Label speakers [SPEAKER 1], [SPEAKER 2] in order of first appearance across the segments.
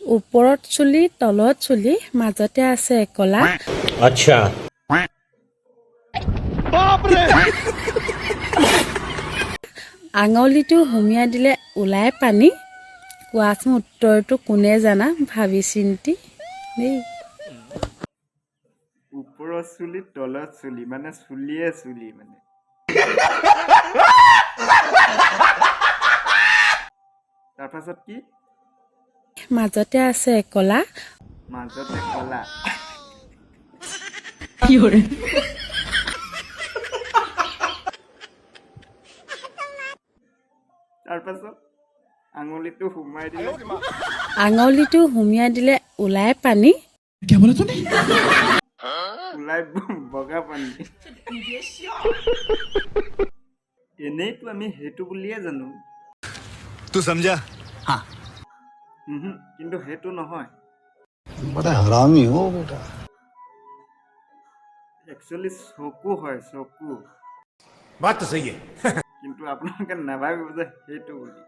[SPEAKER 1] ওপৰত চুলি তলত চুলি মাজতে আছে কলা
[SPEAKER 2] अच्छा
[SPEAKER 1] আঙুলিটো হুমিয়াই দিলে ওলাই পানী কোৱাচোন উত্তৰটো কোনে জানা ভাবি চিন্তি দেই
[SPEAKER 3] ওপৰৰ চুলি তলত চুলি মানে চুলিয়ে চুলি মানে তাৰপাছত কি
[SPEAKER 1] মাজতে আছে কলা
[SPEAKER 3] মাজতে কলা তাৰপাছত আঙুলিটো সোমাই দিলে
[SPEAKER 1] আঙুলিটো হুমিয়াই দিলে ওলাই পানী
[SPEAKER 3] ওলাই বগা পানী এনেইতো আমি সেইটো বুলিয়ে জানো
[SPEAKER 4] तू समझा हाँ
[SPEAKER 3] কিন্তু সেইটো নহয়
[SPEAKER 4] बड़ा हरामी हो बेटा
[SPEAKER 3] একচুৱেলি চকু হয় চকু
[SPEAKER 2] बात तो सही है
[SPEAKER 3] কিন্তু আপোনালোকে নাভাবিব যে সেইটো বুলি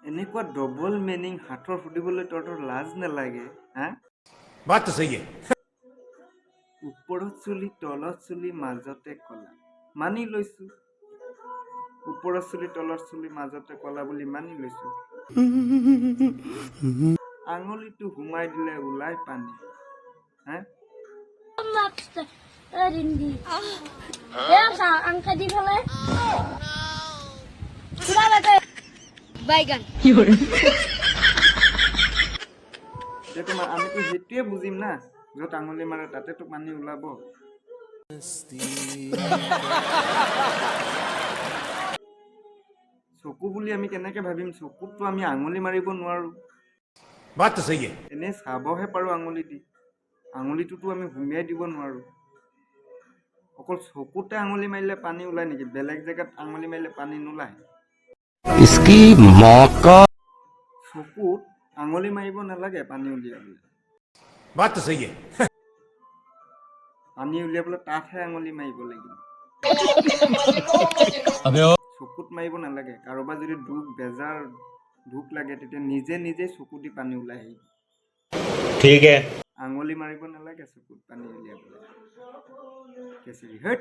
[SPEAKER 3] এনেকুৱা ডবল মিনিং হাতৰ সুধিবলৈ তহঁতৰ লাজ নালাগে হা
[SPEAKER 2] बात तो सही है
[SPEAKER 3] ওপৰত চুলি তলত চুলি মাজতে কলা মানি লৈছো ওপৰত চুলি তলত চুলি মাজতে কলা বুলি মানি লৈছো আঙুলিটো সোমাই দিলে ওলাই পানী হা
[SPEAKER 5] angkat di sana. Sudah Baigan.
[SPEAKER 3] আমিতো সেইটোৱে বুজিম না য'ত আঙুলি মাৰে তাতেতো পানী ওলাব চকু বুলি আমি কেনেকে ভাবিম চকুততো আমি আঙুলি মাৰিব নোৱাৰো
[SPEAKER 2] बात तो सही है
[SPEAKER 3] এনেই চাবহে পাৰো আঙুলি দি আঙুলিটোতো আমি হুমিয়াই দিব নোৱাৰো অকল চকুতে আঙুলি মাৰিলে পানী ওলায় নেকি বেলেগ জেগাত আঙুলি মাৰিলে পানী নোলায়
[SPEAKER 2] इसकी मौका
[SPEAKER 3] চকুত আঙুলি মাৰিব নালাগে পানী উলিয়াবলৈ
[SPEAKER 2] बात तो सही है
[SPEAKER 3] পানী উলিয়াবলৈ তাতহে আঙুলি মাৰিব লাগিব চকুত মাৰিব নালাগে কাৰোবাৰ যদি দুখ বেজাৰ দুখ লাগে তেতিয়া নিজে নিজে চকু দি পানী ওলাই আহিব
[SPEAKER 2] ठीक है
[SPEAKER 3] আঙুলি মাৰিব নালাগে চকুত পানী উলিয়াবলৈ কেঁচি হেট